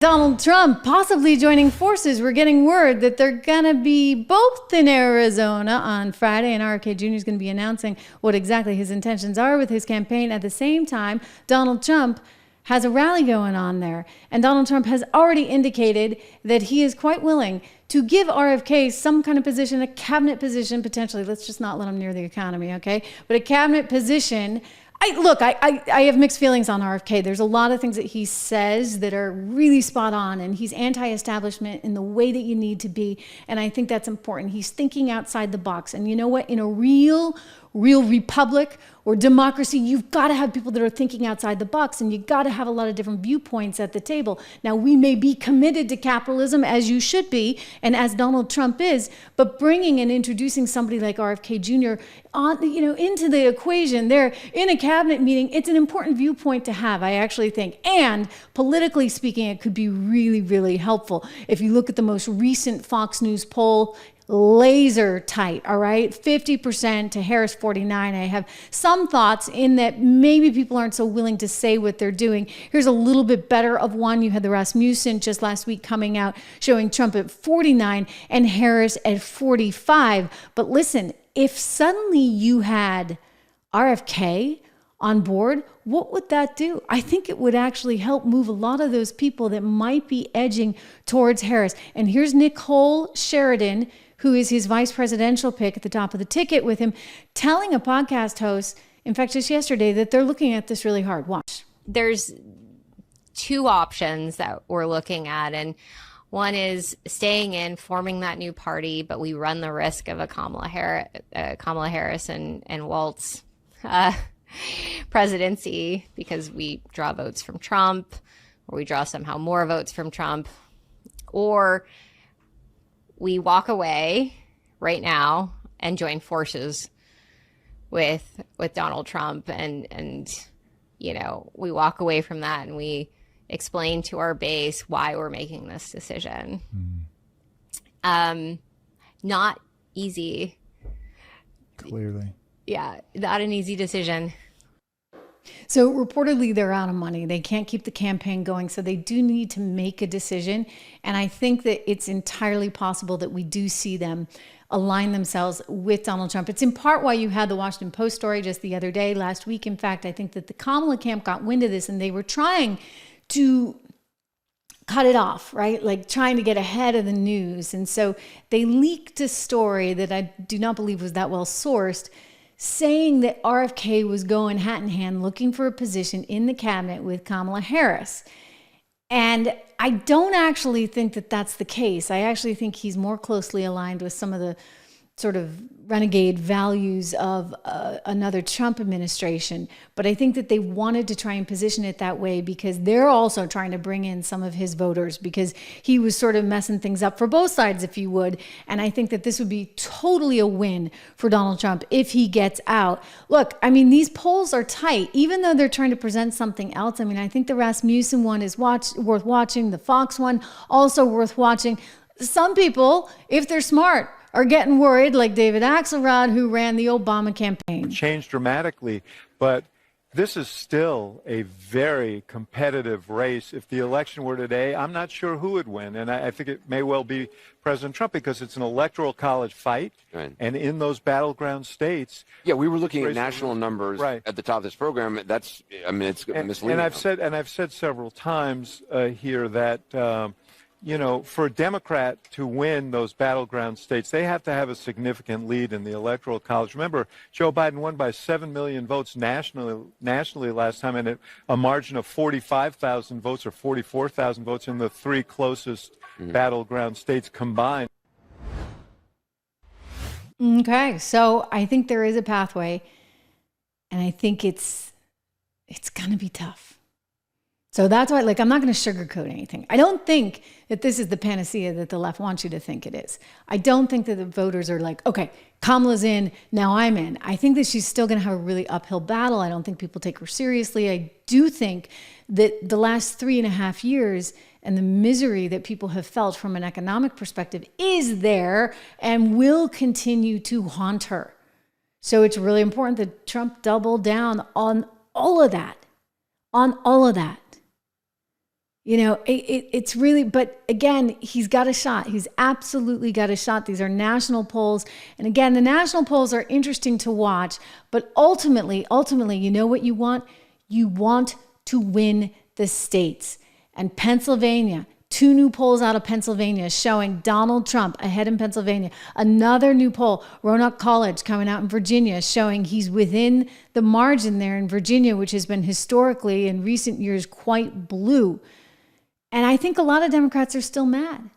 Donald Trump possibly joining forces. We're getting word that they're going to be both in Arizona on Friday, and RFK Jr. is going to be announcing what exactly his intentions are with his campaign. At the same time, Donald Trump has a rally going on there, and Donald Trump has already indicated that he is quite willing to give RFK some kind of position, a cabinet position, potentially. Let's just not let him near the economy, okay? But a cabinet position. I have mixed feelings on RFK. There's a lot of things that he says that are really spot on, and he's anti-establishment in the way that you need to be, and I think that's important. He's thinking outside the box, and you know what? In a real republic or democracy, you've got to have people that are thinking outside the box, and you've got to have a lot of different viewpoints at the table. Now, we may be committed to capitalism, as you should be, and as Donald Trump is, but bringing and introducing somebody like RFK Jr. on, into the equation there in a cabinet meeting, it's an important viewpoint to have, I actually think. And politically speaking, it could be really, really helpful. If you look at the most recent Fox News poll, laser tight, all right? 50% to Harris 49. I have some thoughts in that maybe people aren't so willing to say what they're doing. Here's a little bit better of one. You had the Rasmussen just last week coming out showing Trump at 49 and Harris at 45. But listen, if suddenly you had RFK on board, what would that do? I think it would actually help move a lot of those people that might be edging towards Harris. And here's Nicole Sheridan, who is his vice presidential pick at the top of the ticket with him, telling a podcast host, in fact, just yesterday, that they're looking at this really hard. Watch. There's two options that we're looking at, and one is staying in, forming that new party, but we run the risk of a Kamala Harris and Waltz presidency because we draw votes from Trump, or we draw somehow more votes from Trump, or we walk away right now and join forces with Donald Trump, and we walk away from that and we explain to our base why we're making this decision. Not easy. Clearly. Yeah, not an easy decision. So reportedly they're out of money. They can't keep the campaign going. So they do need to make a decision. And I think that it's entirely possible that we do see them align themselves with Donald Trump. It's in part why you had the Washington Post story just the other day, last week. In fact, I think that the Kamala camp got wind of this and they were trying to cut it off, right? Like trying to get ahead of the news. And so they leaked a story that I do not believe was that well sourced, saying that RFK was going hat in hand looking for a position in the cabinet with Kamala Harris. And I don't actually think that that's the case. I actually think he's more closely aligned with some of the sort of renegade values of another Trump administration. But I think that they wanted to try and position it that way because they're also trying to bring in some of his voters because he was sort of messing things up for both sides, if you would. And I think that this would be totally a win for Donald Trump if he gets out. Look, I mean, these polls are tight, even though they're trying to present something else. I mean, I think the Rasmussen one is worth watching. The Fox one also worth watching. Some people, if they're smart, are getting worried, like David Axelrod, who ran the Obama campaign. Changed dramatically, but this is still a very competitive race. If the election were today, I'm not sure who would win, and I think it may well be President Trump because it's an electoral college fight, right. And in those battleground states. Yeah, we were looking at national numbers right at the top of this program. It's misleading. And I've said several times here that. For a Democrat to win those battleground states, they have to have a significant lead in the Electoral College. Remember, Joe Biden won by 7 million votes nationally last time, and a margin of 45,000 votes or 44,000 votes in the three closest battleground states combined. Okay, so I think there is a pathway, and I think it's going to be tough. So that's why, I'm not going to sugarcoat anything. I don't think that this is the panacea that the left wants you to think it is. I don't think that the voters are like, okay, Kamala's in, now I'm in. I think that she's still going to have a really uphill battle. I don't think people take her seriously. I do think that the last 3.5 years and the misery that people have felt from an economic perspective is there and will continue to haunt her. So it's really important that Trump double down on all of that. It's really, but again, he's got a shot. He's absolutely got a shot. These are national polls. And again, the national polls are interesting to watch, but ultimately, you know what you want? You want to win the states. And Pennsylvania, 2 new polls out of Pennsylvania showing Donald Trump ahead in Pennsylvania. Another new poll, Roanoke College coming out in Virginia, showing he's within the margin there in Virginia, which has been historically in recent years quite blue. And I think a lot of Democrats are still mad.